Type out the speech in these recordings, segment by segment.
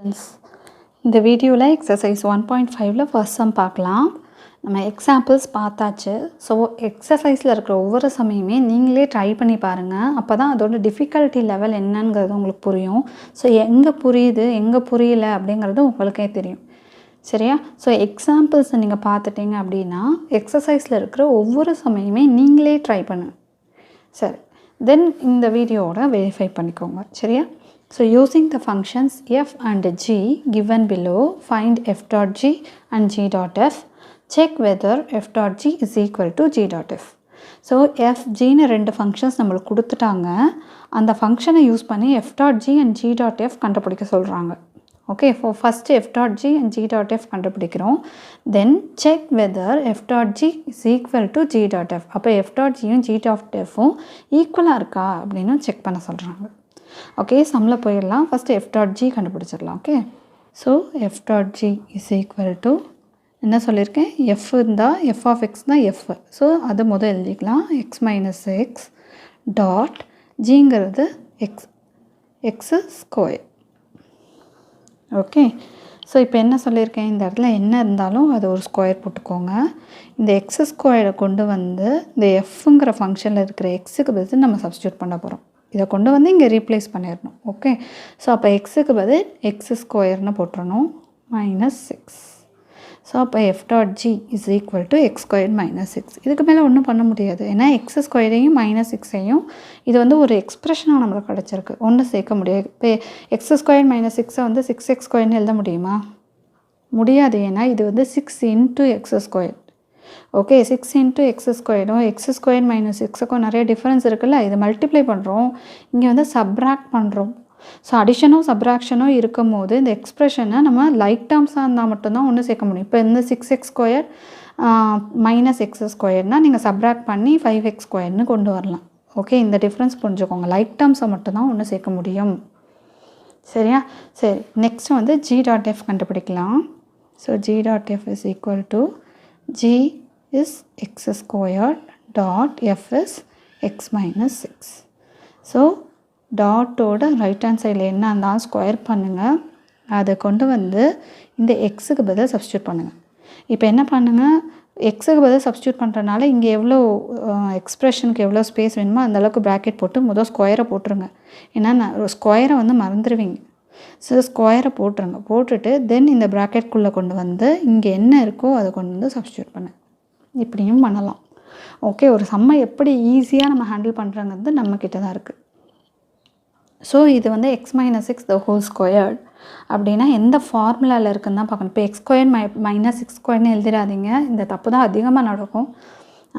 Friends, இந்த வீடியோவில் exercise 1.5ல் first sum பார்க்கலாம். நம்ம எக்ஸாம்பிள்ஸ் பார்த்தாச்சு. ஸோ எக்ஸசைஸில் இருக்கிற ஒவ்வொரு சமையுமே நீங்களே ட்ரை பண்ணி பாருங்கள். அப்போ தான் அதோட டிஃபிகல்ட்டி லெவல் என்னங்கிறது உங்களுக்கு புரியும். ஸோ எங்கே புரியுது எங்கே புரியல அப்படிங்கிறது உங்களுக்கே தெரியும். சரியா? ஸோ எக்ஸாம்பிள்ஸை நீங்கள் பார்த்துட்டிங்க அப்படின்னா எக்ஸசைஸில் இருக்கிற ஒவ்வொரு சமையுமே நீங்களே ட்ரை பண்ணுங்கள். சரி, தென் இந்த வீடியோவோட வெரிஃபை பண்ணிக்கோங்க. சரியா? So using the functions f and g given below, find f dot g and g dot f. Check whether f dot g is equal to g dot f. So f, g னு ரெண்டு functions நம்மளுக்கு கொடுத்துட்டாங்க. அந்த ஃபங்க்ஷனை use பண்ணி f dot g and g dot f கண்டுபிடிக்க சொல்கிறாங்க. Okay, first f dot g and g dot f கண்டுபிடிக்கிறோம். Then check whether f dot g is equal to g dot f. அப்போ f dot gயும் g dot fவும் ஈக்குவலாக இருக்கா அப்படின்னு check பண்ண சொல்கிறாங்க. Okay, சம்மில் போயிடலாம். ஃபஸ்ட்டு f dot g கண்டுபிடிச்சிடலாம். Okay, so f dot g is equal to என்ன சொல்லியிருக்கேன், f இருந்தால் f of x தான் f. ஸோ அது முதல் எழுதிக்கலாம். x minus x டாட் ஜிங்கிறது எக்ஸ் ஸ்கொயர். ஓகே, ஸோ இப்போ என்ன சொல்லியிருக்கேன், இந்த இடத்துல என்ன இருந்தாலும் அது ஒரு ஸ்கொயர் போட்டுக்கோங்க. இந்த எக்ஸ் ஸ்கொயரை கொண்டு வந்து இந்த எஃப்ங்கிற ஃபங்க்ஷனில் இருக்கிற எக்ஸுக்கு பதில் நம்ம சப்ஸ்டியூட் பண்ண போகிறோம். இதை கொண்டு வந்து இங்கே ரீப்ளேஸ் பண்ணிடணும். ஓகே, ஸோ அப்போ எக்ஸுக்கு பதில் எக்ஸ் ஸ்கொயர்னு போட்டுறணும் மைனஸ் சிக்ஸ். ஸோ அப்போ F dot g is equal to X square minus six. இதுக்கு மேலே ஒன்றும் பண்ண முடியாது. ஏன்னா எக்ஸ் ஸ்கொயரையும் மைனஸ் சிக்ஸையும் இது வந்து ஒரு எக்ஸ்ப்ரெஷனாக நம்மளுக்கு கிடச்சிருக்கு. ஒன்றும் சேர்க்க முடியாது. இப்போ எக்ஸ் ஸ்கொயர் மைனஸ் சிக்ஸை வந்து சிக்ஸ் எக்ஸ் ஸ்கொயர்னு எழுத முடியுமா? முடியாது. ஏன்னா இது வந்து six into x square. Okay, six into x ஸ்கொயரும் எக்ஸ் ஸ்கொயர் மைனஸ் சிக்ஸுக்கும் நிறைய டிஃப்ரென்ஸ் இருக்குல்ல. இது மல்டிப்ளை பண்ணுறோம், இங்கே வந்து சப்ராக்ட் பண்ணுறோம். ஸோ அடிஷனும் சப்ராக்ஷனும் இருக்கும் போது இந்த எக்ஸ்ப்ரெஷனை நம்ம லைக் டேர்ம்ஸாக இருந்தால் மட்டும்தான் ஒன்று சேர்க்க முடியும். இப்போ இந்த six x square minus x ஸ்கொயர்னால் நீங்கள் சப்ராக்ட் பண்ணி ஃபைவ் எக்ஸ் ஸ்கொயர்னு கொண்டு வரலாம். ஓகே, இந்த டிஃப்ரென்ஸ் புரிஞ்சுக்கோங்க. லைக் டேர்ம்ஸை மட்டும்தான் ஒன்று சேர்க்க முடியும். சரியா? சரி, நெக்ஸ்ட்டு வந்து ஜி டாட் எஃப் கண்டுபிடிக்கலாம். So G dot f is equal to g is x squared dot f is x minus 6. So டாட்டோட ரைட் ஹேண்ட் சைடில் என்ன இருந்தாலும் ஸ்கொயர் பண்ணுங்கள். அதை கொண்டு வந்து இந்த எக்ஸுக்கு பதில் சப்ஸ்டியூட் பண்ணுங்கள். இப்போ என்ன பண்ணுங்கள், எக்ஸுக்கு பதில் சப்ஸ்டியூட் பண்ணுறதுனால இங்கே எவ்வளோ எக்ஸ்ப்ரெஷனுக்கு எவ்வளோ ஸ்பேஸ் வேணுமோ அந்தளவுக்கு ப்ராக்கெட் போட்டு முதல் ஸ்கொயரை போட்டுருங்க. ஏன்னா ஸ்கொயரை வந்து மறந்துடுவீங்க. ஸோ ஸ்கொயரை போட்டுருங்க. போட்டுட்டு தென் இந்த ப்ராக்கெட்குள்ளே கொண்டு வந்து இங்கே என்ன இருக்கோ அதை கொண்டு வந்து சப்ஸ்டியூட் பண்ணு. இப்படியும் பண்ணலாம். ஓகே, ஒரு சம்மை எப்படி ஈஸியாக நம்ம ஹேண்டில் பண்ணுறங்கிறது நம்மக்கிட்ட தான் இருக்குது. ஸோ இது வந்து X minus six the whole squared அப்படின்னா எந்த ஃபார்முலாவில் இருக்குன்னு தான் பார்க்கணும். இப்போ எக்ஸ் ஸ்கொயர் மைனஸ் சிக்ஸ் ஸ்கொயர்னு எழுதிடாதீங்க. இந்த தப்பு தான் அதிகமாக நடக்கும்.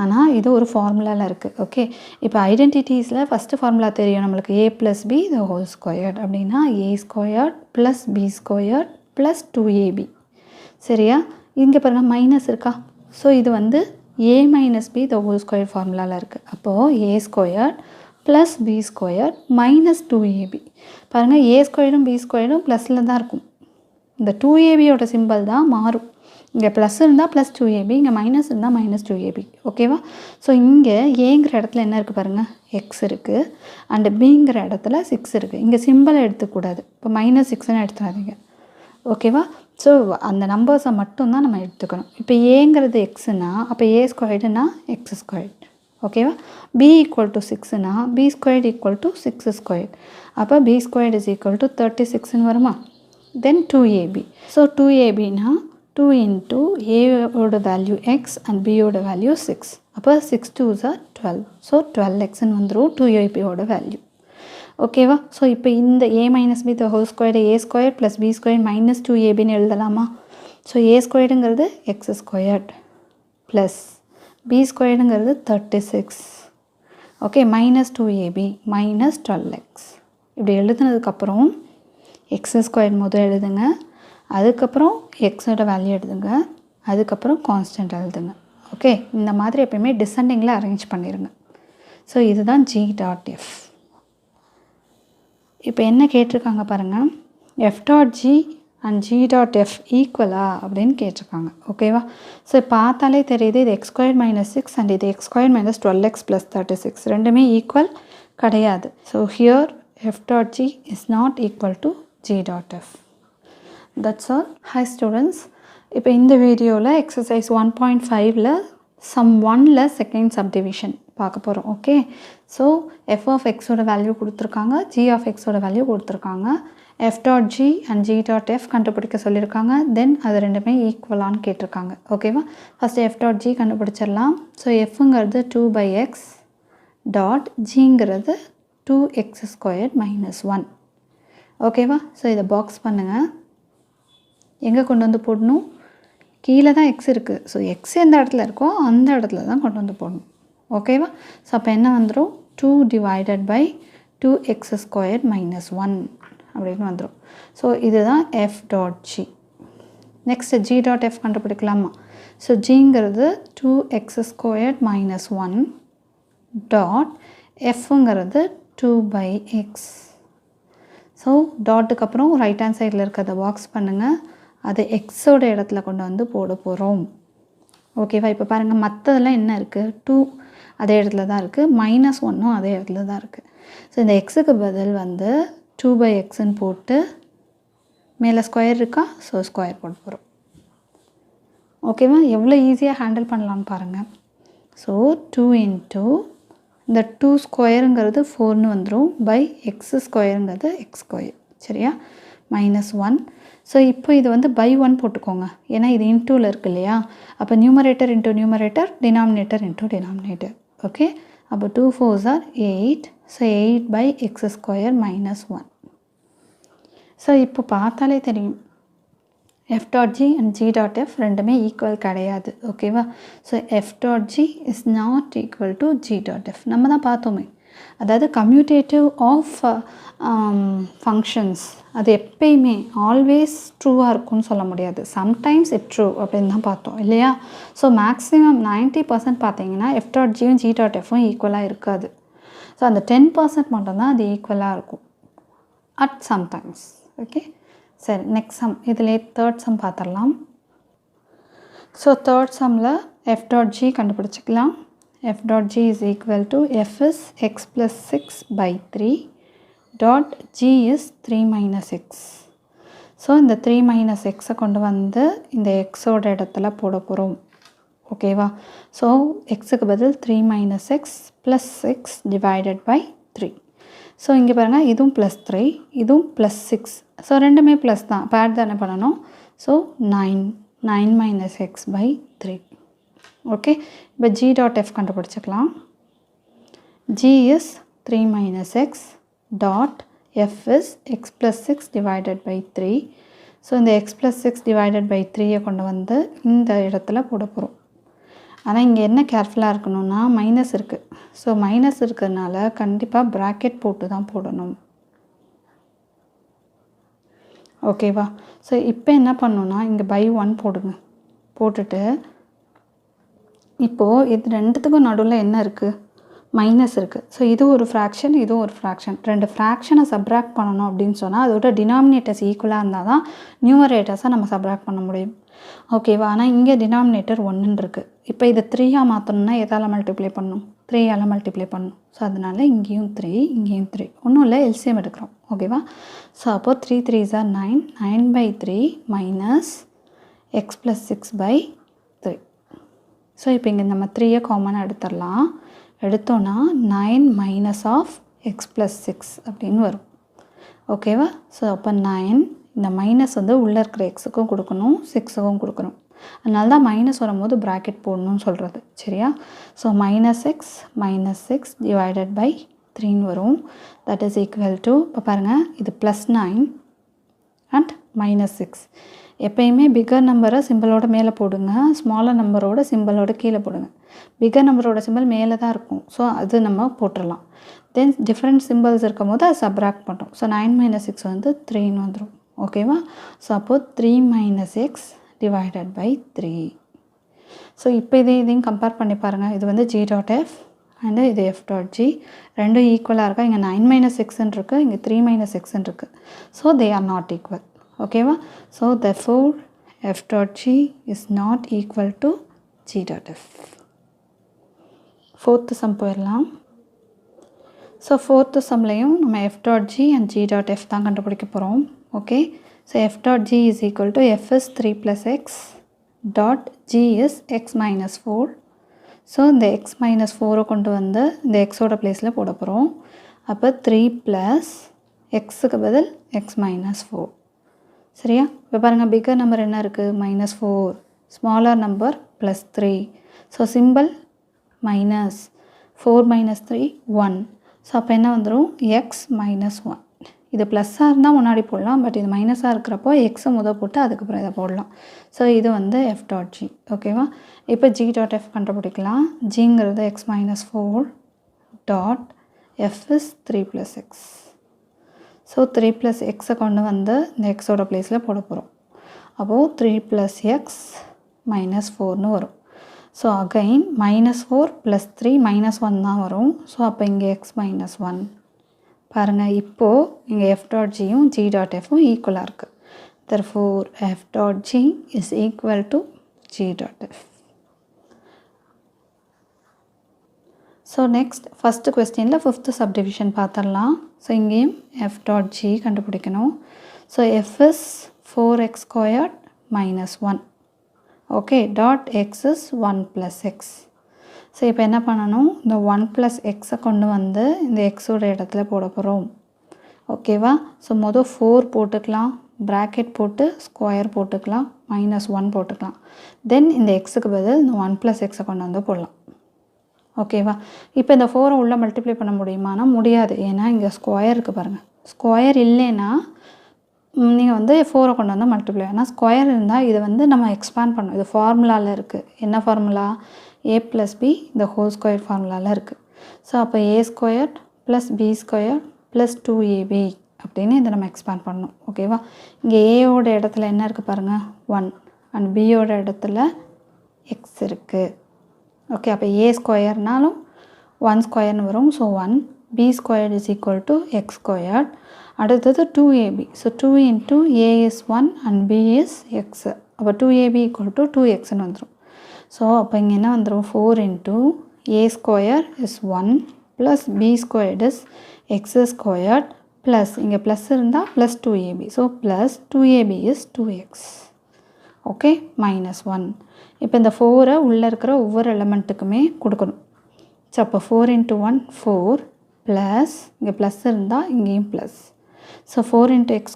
ஆனால் இது ஒரு ஃபார்முலாவில் இருக்குது. ஓகே, இப்போ ஐடென்டிட்டிஸில் ஃபஸ்ட்டு ஃபார்முலா தெரியும் நம்மளுக்கு. A plus b the whole squared அப்படின்னா a squared plus b squared plus 2ab. சரியா? இங்கே பாருங்கள் மைனஸ் இருக்கா. ஸோ இது வந்து a minus b the whole square ஃபார்முலாவில் இருக்குது. அப்போது a squared plus b squared minus 2ab. பாருங்கள், ஏ ஸ்கொயரும் பி ஸ்கொயரும் ப்ளஸில் தான் இருக்கும். இந்த 2abயோட சிம்பிள் தான் மாறும். இங்கே ப்ளஸ் இருந்தால் ப்ளஸ் 2ab, இங்கே மைனஸ் இருந்தால் மைனஸ் 2ab. ஓகேவா? ஸோ இங்கே ஏங்கிற இடத்துல என்ன இருக்குது பாருங்கள், எக்ஸ் இருக்குது. அண்டு பிங்கிற இடத்துல 6 இருக்குது. இங்கே சிம்பிளை எடுத்துக்கூடாது. இப்போ மைனஸ் 6ன்னு எடுத்துடாதீங்க. ஓகேவா? ஸோ அந்த நம்பர்ஸை மட்டும்தான் நம்ம எடுத்துக்கணும். இப்போ ஏங்கிறது எக்ஸுனா அப்போ ஏ ஸ்கொயர்டுனா எக்ஸ் ஸ்கொயர்ட். ஓகேவா? பி ஈக்குவல் டு 6னா b squared equal to 6 squared. அப்போ b squared is equal to 36ன்னு வருமா? Then 2ab. ஸோ 2abனா 2 into ஏவோட வேல்யூ எக்ஸ் அண்ட் பியோட வேல்யூ 6. அப்போ 6 2s are 12. ஸோ 12xன்னு வந்துடும் 2ab வேல்யூ. ஓகேவா? ஸோ இப்போ இந்த a minus b the whole squared a square plus b square minus 2abன்னு எழுதலாமா? ஸோ ஏ ஸ்கொயர்டுங்கிறது எக்ஸ் ஸ்கொயர்ட் ப்ளஸ் பி ஸ்கொயர்டுங்கிறது 36. Okay, minus 2ab minus 12x. இப்படி எழுதுனதுக்கப்புறம் எக்ஸ் ஸ்கொயர் முதல் எழுதுங்க. அதுக்கப்புறம் எக்ஸோட வேல்யூ எழுதுங்க. அதுக்கப்புறம் கான்ஸ்டன்ட் எழுதுங்க. ஓகே, இந்த மாதிரி எப்பயுமே டிசெண்டிங்கில் அரேஞ்ச் பண்ணிடுங்க. ஸோ இதுதான் ஜி டாட் எஃப். இப்போ என்ன கேட்டிருக்காங்க பாருங்கள், F dot g and g dot F ஈக்குவலா அப்படின்னு கேட்டிருக்காங்க. ஓகேவா? ஸோ பார்த்தாலே தெரியுது இது எக்ஸ் ஸ்கொயர் மைனஸ் 6 அண்ட் இது X square minus 12x plus 36 ரெண்டுமே ஈக்குவல் கிடையாது. So here F dot g is not equal to g dot F. That's all. Hi students, இப்போ இந்த வீடியோவில் எக்ஸசைஸ் 1.5ல் சம் 1ல் செகண்ட் சப்டிவிஷன் பார்க்க போகிறோம். ஓகே, ஸோ எஃப் ஆஃப் எக்ஸோட வேல்யூ கொடுத்துருக்காங்க, ஜி ஆஃப் எக்ஸோட வேல்யூ கொடுத்துருக்காங்க, f dot g and g dot f கண்டுபிடிக்க சொல்லியிருக்காங்க. தென் அது ரெண்டுமே ஈக்குவலான்னு கேட்டிருக்காங்க. ஓகேவா, ஃபஸ்ட்டு எஃப் டாட் ஜி கண்டுபிடிச்சிடலாம். ஸோ எஃப்ங்கிறது 2/x டாட் ஜிங்கிறது 2x² - 1. ஓகேவா, ஸோ இதை பாக்ஸ் பண்ணுங்கள். எங்கே கொண்டு வந்து போடணும்? கீழே தான் எக்ஸ் இருக்குது. ஸோ எக்ஸ் எந்த இடத்துல இருக்கோ அந்த இடத்துல தான் கொண்டு வந்து போடணும். ஓகேவா, ஸோ அப்போ என்ன வந்துடும்? 2 / 2x² - 1 அப்படின்னு வந்துடும். ஸோ இதுதான் f dot g. Next g dot f கண்டுபிடிக்கலாமா? ஸோ ஜிங்கிறது 2x² - 1 டாட் எஃப்ங்கிறது 2/x. ஸோ டாட்டுக்கு அப்புறம் ரைட் ஹேண்ட் சைடில் இருக்கிறத பாக்ஸ் பண்ணுங்கள். அது எக்ஸோட இடத்துல கொண்டு வந்து போட போகிறோம். ஓகேவா, இப்போ பாருங்கள் மற்றதெல்லாம் என்ன இருக்குது? 2 அதே இடத்துல தான் இருக்குது, -1ம் அதே இடத்துல தான் இருக்குது. ஸோ இந்த எக்ஸுக்கு பதில் வந்து 2/xன்னு போட்டு மேலே ஸ்கொயர் இருக்கா, ஸோ ஸ்கொயர் போட போகிறோம். ஓகேவா, எவ்வளோ ஈஸியாக ஹேண்டில் பண்ணலான்னு பாருங்கள். ஸோ 2 இன்ட்டு இந்த 2 ஸ்கொயருங்கிறது 4ன்னு வந்துடும், பை x²ங்கிறது x². சரியா, -1. ஸோ இப்போ இது வந்து பை 1 போட்டுக்கோங்க, ஏன்னா இது இன்டூவில் இருக்குது இல்லையா. அப்போ numerator into numerator, denominator into denominator. Okay, அப்போ 2 4s are 8. So 8/x² - 1. So இப்போ பார்த்தாலே தெரியும் F dot g and g dot F ரெண்டுமே ஈக்குவல் கிடையாது. ஓகேவா, so F dot g is not equal to g dot F. நம்ம தான் பார்த்தோமே, அதாவது கம்யூட்டேட்டிவ் ஆஃப் ஃபங்க்ஷன்ஸ் அது எப்பயுமே ஆல்வேஸ் ட்ரூவாக இருக்கும்னு சொல்ல முடியாது. சம்டைம்ஸ் இட் ட்ரூ அப்படின்னு தான் பார்த்தோம் இல்லையா. ஸோ மேக்ஸிமம் 90% பார்த்தீங்கன்னா எஃப் டாட் ஜியும் ஜி டாட் எஃப்பும் ஈக்குவலாக இருக்காது. ஸோ அந்த 10% மட்டும்தான் அது ஈக்குவலாக இருக்கும் அட் சம்டைம்ஸ். ஓகே, சரி, நெக்ஸ்ட் சம். இதிலே தேர்ட் சம் பார்த்துடலாம். ஸோ தேர்ட் சம்மில் எஃப் டாட் ஜி கண்டுபிடிச்சிக்கலாம். F dot g is equal to f is x + 6/3 dot g is 3 - x. So இந்த 3 - xஐ கொண்டு வந்து இந்த எக்ஸோட இடத்துல போட போகிறோம். ஓகேவா, ஸோ எக்ஸுக்கு பதில் 3 - x + 6 / 3. ஸோ இங்கே பாருங்கள், இதுவும் +3 இதுவும் +6. ஸோ ரெண்டுமே ப்ளஸ் தான், பேட் தானே பண்ணணும். So 9 - x/3. ஓகே, இப்போ ஜி டாட் எஃப் கண்டுபிடிச்சிக்கலாம். G is 3 - x dot f is x + 6 / 3. So இந்த x + 6 / 3ஐ கொண்டு வந்து இந்த இடத்துல போட போகிறோம். ஆனால் இங்கே என்ன கேர்ஃபுல்லாக இருக்கணும்னா மைனஸ் இருக்குது. ஸோ மைனஸ் இருக்கிறதுனால கண்டிப்பாக ப்ராக்கெட் போட்டு தான் போடணும். ஓகேவா, ஸோ இப்போ என்ன பண்ணணுன்னா இங்கே பை 1 போடுங்க. போட்டுட்டு இப்போது இது ரெண்டுத்துக்கும் நடுவில் என்ன இருக்குது? மைனஸ் இருக்குது. ஸோ இது ஒரு ஃப்ராக்ஷன், இதுவும் ஒரு ஃப்ராக்ஷன். ரெண்டு ஃப்ராக்ஷனை சப்ராக்ட் பண்ணணும் அப்படின்னு சொன்னால் அதோட டினாமினேட்டர்ஸ் ஈக்குவலாக இருந்தால் தான் நியூமரேட்டர்ஸை நம்ம சப்ராக்ட் பண்ண முடியும். ஓகேவா, ஆனால் இங்கே டினாமினேட்டர் 1ன்னு இருக்குது. இப்போ இதை 3ஆக மாற்றணும்னா எதால் மல்டிப்ளை பண்ணணும்? 3ஆல் மல்டிப்ளை பண்ணணும். ஸோ அதனால் இங்கேயும் 3 இங்கேயும் 3. ஒன்றும் இல்லை, எல்சிஎம் எடுக்கிறோம். ஓகேவா, ஸோ அப்போது 3 3s are 9. 9/3 - x + 6/3. ஸோ இப்போ இங்கே நம்ம 3ஐ காமனாக எடுத்துடலாம். எடுத்தோன்னா 9 - x + 6 அப்படின்னு வரும். ஓகேவா, ஸோ அப்போ 9 இந்த மைனஸ் வந்து உள்ளே இருக்கிற எக்ஸுக்கும் கொடுக்கணும், 6க்கும் கொடுக்கணும். அதனால தான் மைனஸ் வரும்போது ப்ராக்கெட் போடணும்னு சொல்கிறது. சரியா, ஸோ -x - 6 / 3ன்னு வரும். தட் இஸ் ஈக்குவல் டு, இப்போ பாருங்கள் இது +9 அண்ட் -6. எப்பயுமே பிக்கர் நம்பரை சிம்பிளோட மேலே போடுங்க, ஸ்மாலர் நம்பரோட சிம்பிளோட கீழே போடுங்க. பிக்கர் நம்பரோட சிம்பிள் மேலே தான் இருக்கும், ஸோ அது நம்ம போட்டுடலாம். தென் டிஃப்ரெண்ட் சிம்பிள்ஸ் இருக்கும் போது அது சப்ராக்ட் பண்ணுறோம். ஸோ 9 - 6 வந்து 3ன்னு வந்துடும். ஓகேவா, ஸோ அப்போது 3 - x / 3. ஸோ இப்போ இதையும் கம்பேர் பண்ணி பாருங்கள். இது வந்து ஜி டாட் எஃப் அண்டு இது எஃப் டாட் ஜி. ரெண்டும் ஈக்குவலாக இருக்கா? இங்கே 9 - xன்னு இருக்குது, இங்கே 3 - xன்னு இருக்குது. So they are not equal. ஓகேவா, so therefore f dot g is not equal to g dot f. Fourth sum போயிடலாம். ஸோ ஃபோர்த்து சம்லையும் நம்ம f dot g and g dot f தான் கண்டுபிடிக்க போகிறோம். Okay, So f dot g is equal to f is 3 plus x dot g is x minus 4. So இந்த x minus 4 கொண்டு வந்து இந்த எக்ஸோட பிளேஸில் போட போகிறோம். அப்போ 3 ப்ளஸ் எக்ஸுக்கு பதில் x minus 4. சரியா? இப்போ பாருங்கள், பிக்கர் நம்பர் என்ன இருக்குது? -4. Smaller number +3. So simple minus 4 minus 3 1. So அப்போ என்ன வந்துடும்? x minus 1. இது ப்ளஸ்ஸாக இருந்தால் முன்னாடி போடலாம், பட் இது மைனஸாக இருக்கிறப்போ எக்ஸை போட்டு அதுக்கப்புறம் இதை போடலாம். ஸோ இது வந்து f டாட் g. ஓகேவா? இப்போ g டாட் f கண்டுபிடிக்கலாம். ஜிங்கிறது x minus 4 dot f is 3 plus x. So 3 plus xை கொண்டு வந்து இந்த எக்ஸோட பிளேஸில் போட போகிறோம். அப்போது 3 plus x minus 4ன்னு வரும். ஸோ அகைன் -4 + 3 -1 தான் வரும். ஸோ அப்போ இங்கே x minus 1. பாருங்கள், இப்போது இங்கே f டாட் ஜியும் g டாட் எஃப்பும் ஈக்குவலாக இருக்குது. therefore f dot g is equal to g dot f. So next first கொஸ்டினில் 5th சப்டிவிஷன் பார்த்துடலாம். ஸோ இங்கேயும் f டாட் g கண்டுபிடிக்கணும். So f is 4x² minus 1. Okay, dot x is 1 plus x. So இப்போ என்ன பண்ணணும்? இந்த 1 plus xஐ கொண்டு வந்து இந்த எக்ஸோட இடத்துல போட போகிறோம். ஓகேவா? ஸோ மொதல் 4 போட்டுக்கலாம், ப்ராக்கெட் போட்டு ஸ்கொயர் போட்டுக்கலாம், -1 போட்டுக்கலாம். தென் இந்த எக்ஸுக்கு பதில் இந்த 1 plus xஐ கொண்டு வந்து போடலாம். ஓகேவா? இப்போ இந்த 4 உள்ளே மல்டிப்ளை பண்ண முடியுமானா முடியாது. ஏன்னா இங்கே ஸ்கொயர் இருக்குது பாருங்கள். ஸ்கொயர் இல்லைன்னா நீங்கள் வந்து 4 கொண்டு வந்தால் மல்டிப்ளை. ஆனால் ஸ்கொயர் இருந்தால் இதை வந்து நம்ம எக்ஸ்பேண்ட் பண்ணணும். இது ஃபார்முலாவில் இருக்குது. என்ன ஃபார்முலா? a + b இந்த ஹோல் ஸ்கொயர் ஃபார்முலாவில் இருக்குது. ஸோ அப்போ a² + b² + 2ab அப்படின்னு இதை நம்ம எக்ஸ்பேண்ட் பண்ணணும். ஓகேவா? இங்கே ஏயோட இடத்துல என்ன இருக்குது பாருங்கள்? 1 அண்ட் பியோட இடத்துல x இருக்குது. ஓகே, அப்போ a²னாலும் 1² வரும். So 1 b² is equal to x². அடுத்தது 2ab. So 2 into a is 1 and b is x. அப்போ 2ab equal to 2xன்னு வந்துடும். ஸோ அப்போ இங்கே என்ன வந்துடும்? 4 into a² is 1 plus b² is x² plus இங்கே ப்ளஸ் இருந்தால் plus 2ab. So plus 2ab is 2x. Okay, -1. இப்போ இந்த 4ஐ உள்ளே இருக்கிற ஒவ்வொரு எலமெண்ட்டுக்குமே கொடுக்கணும். ஸோ அப்போ 4 into 1 4 ப்ளஸ் இங்கே ப்ளஸ் இருந்தால் இங்கேயும் plus. So 4 into x²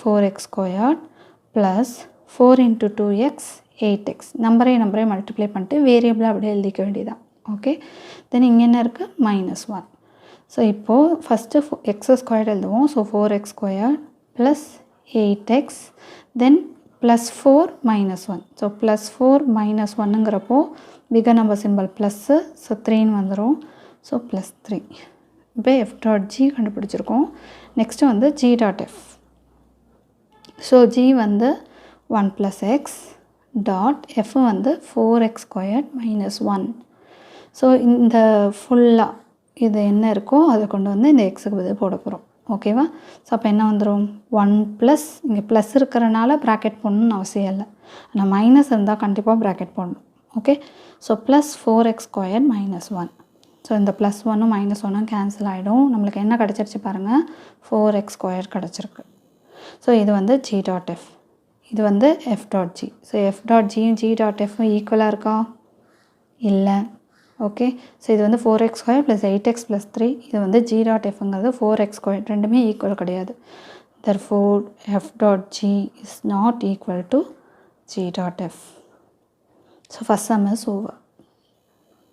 4x² plus 4 into 2x 8x. நம்பரே மல்டிப்ளை பண்ணிட்டு வேரியபிளாக அப்படியே எழுதிக்க வேண்டியதான். ஓகே, தென் இங்கே என்ன இருக்குது? -1. ஸோ இப்போது ஃபஸ்ட்டு x² எழுதுவோம். So 4x² plus 8x then +4 -1. So +4 -1ங்கிறப்போ bigger number simple plus. So 3ன்னு வந்துடும். ஸோ +3. இப்போ f டாட் g கண்டுபிடிச்சிருக்கோம். நெக்ஸ்ட்டு வந்து g dot f. So g வந்து 1 plus x டாட் f வந்து 4x² -1. ஸோ இந்த ஃபுல்லாக இது என்ன இருக்கோ அதை கொண்டு வந்து இந்த எக்ஸுக்கு பதில் போட போகிறோம். ஓகேவா? ஸோ அப்போ என்ன வந்துடும்? 1 ப்ளஸ் இங்கே ப்ளஸ் இருக்கிறனால ப்ராக்கெட் போடணும்னு அவசியம் இல்லை. ஆனால் மைனஸ் இருந்தால் கண்டிப்பாக ப்ராக்கெட் போடணும். Okay, so plus 4x² -1. So இந்த +1ம் -1ம் கேன்சல் ஆகிடும். நம்மளுக்கு என்ன கிடச்சிருச்சு பாருங்கள்? 4x² கிடச்சிருக்கு. ஸோ இது வந்து g டாட் f. இது வந்து f dot g. So f dot gயும் g டாட் fம் ஈக்குவலாக இருக்கா? இல்லை. ஓகே, ஸோ இது வந்து 4x² + 8x + 3. இது வந்து g டாட் fங்கிறது 4x². ரெண்டுமே ஈக்குவல் கிடையாது. therefore f dot g is not equal to g dot f. So first some is over.